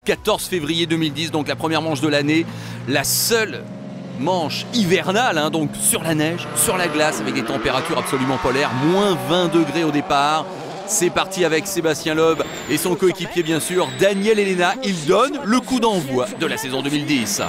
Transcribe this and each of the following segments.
14 février 2010, donc la première manche de l'année, la seule manche hivernale, hein, donc sur la neige, sur la glace, avec des températures absolument polaires, moins 20 degrés au départ. C'est parti avec Sébastien Loeb et son coéquipier bien sûr, Daniel Elena. Il donne le coup d'envoi de la saison 2010.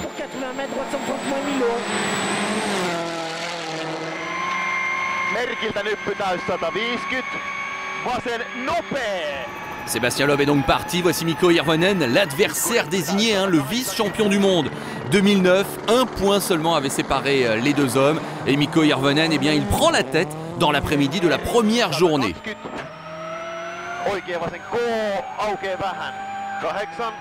Sébastien Loeb est donc parti. Voici Mikko Hirvonen, l'adversaire désigné, hein, le vice-champion du monde 2009. Un point seulement avait séparé les deux hommes. Et Mikko Hirvonen, eh bien, il prend la tête dans l'après-midi de la première journée. Oikein vasen K, aukeaa vähän. 8.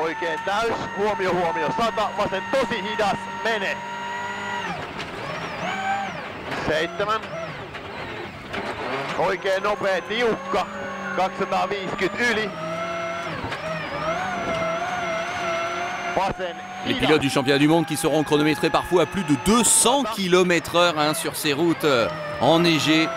Oikein täys. Huomio, huomio. 100. Vasen tosi hidas. Mene. 7. Oikein nopea, tiukka. 250 yli. Vasen. Les pilotes du championnat du monde qui seront chronométrés parfois à plus de 200 km/h, hein, sur ces routes enneigées.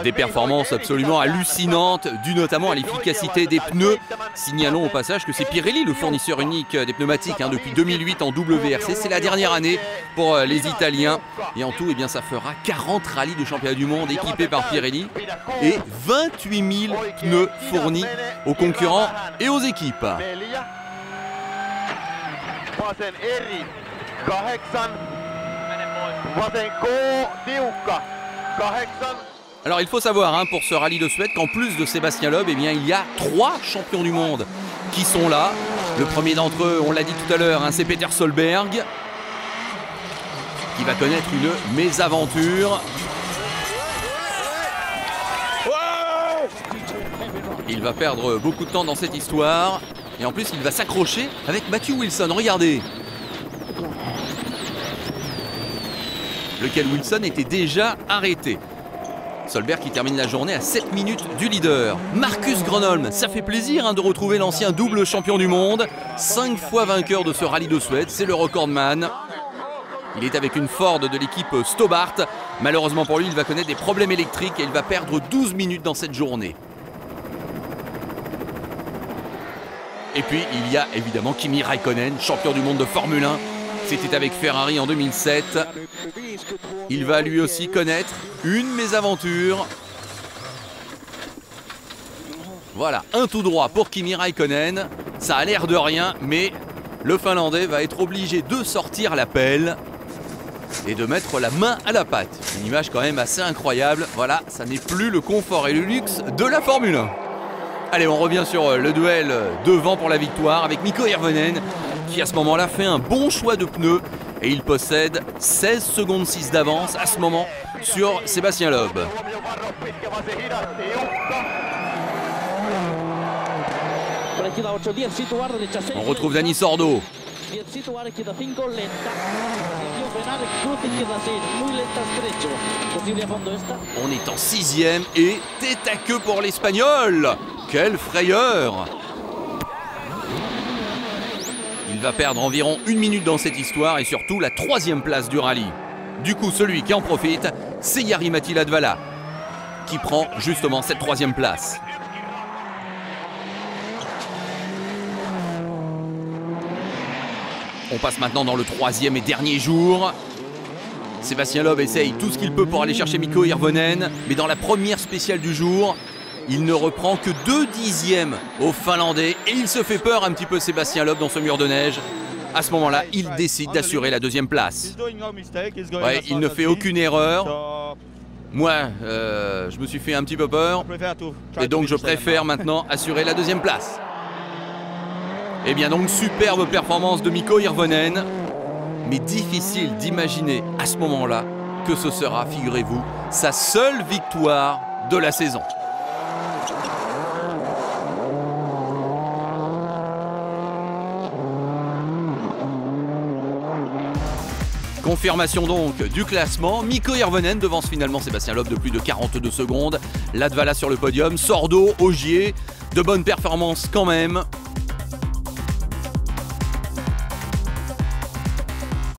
Des performances absolument hallucinantes, dues notamment à l'efficacité des pneus. Signalons au passage que c'est Pirelli, le fournisseur unique des pneumatiques, hein, depuis 2008 en WRC. C'est la dernière année pour les Italiens. Et en tout, eh bien, ça fera 40 rallyes de championnat du monde équipés par Pirelli. Et 28 000 pneus fournis aux concurrents et aux équipes. Vasen eri. 8. Vasen K, tiukka. 8. Alors il faut savoir, hein, pour ce rallye de Suède, qu'en plus de Sébastien Loeb, eh bien, il y a 3 champions du monde qui sont là. Le premier d'entre eux, on l'a dit tout à l'heure, hein, c'est Peter Solberg, qui va connaître une mésaventure. Il va perdre beaucoup de temps dans cette histoire. Et en plus, il va s'accrocher avec Matthew Wilson. Regardez. Lequel Wilson était déjà arrêté. Solberg qui termine la journée à 7 minutes du leader. Marcus Grönholm, ça fait plaisir, hein, de retrouver l'ancien double champion du monde. 5 fois vainqueur de ce rallye de Suède, c'est le recordman. Il est avec une Ford de l'équipe Stobart. Malheureusement pour lui, il va connaître des problèmes électriques et il va perdre 12 minutes dans cette journée. Et puis il y a évidemment Kimi Räikkönen, champion du monde de Formule 1. C'était avec Ferrari en 2007. Il va lui aussi connaître une mésaventure. Voilà, un tout droit pour Kimi Räikkönen. Ça a l'air de rien, mais le Finlandais va être obligé de sortir la pelle et de mettre la main à la pâte. Une image quand même assez incroyable. Voilà, ça n'est plus le confort et le luxe de la Formule 1. Allez, on revient sur le duel devant pour la victoire avec Mikko Hirvonen qui à ce moment-là fait un bon choix de pneus et il possède 16 secondes 6 d'avance à ce moment sur Sébastien Loeb. On retrouve Dani Sordo. On est en 6e et tête à queue pour l'Espagnol. Quelle frayeur! Il va perdre environ 1 minute dans cette histoire et surtout la 3e place du rallye. Du coup, celui qui en profite, c'est Jari-Matti Latvala qui prend justement cette 3e place. On passe maintenant dans le 3e et dernier jour. Sébastien Loeb essaye tout ce qu'il peut pour aller chercher Mikko Hirvonen, mais dans la première spéciale du jour, il ne reprend que 2 dixièmes au Finlandais et il se fait peur un petit peu Sébastien Loeb dans ce mur de neige. À ce moment-là, il décide d'assurer la 2e place. Ouais, il ne fait aucune erreur. Moi, je me suis fait un petit peu peur et donc je préfère maintenant assurer la 2e place. Et bien donc, superbe performance de Mikko Hirvonen, mais difficile d'imaginer à ce moment-là que ce sera, figurez-vous, sa seule victoire de la saison. Confirmation donc du classement. Mikko Hirvonen devance finalement Sébastien Loeb de plus de 42 secondes. Latvala sur le podium. Sordo, Ogier, de bonnes performances quand même.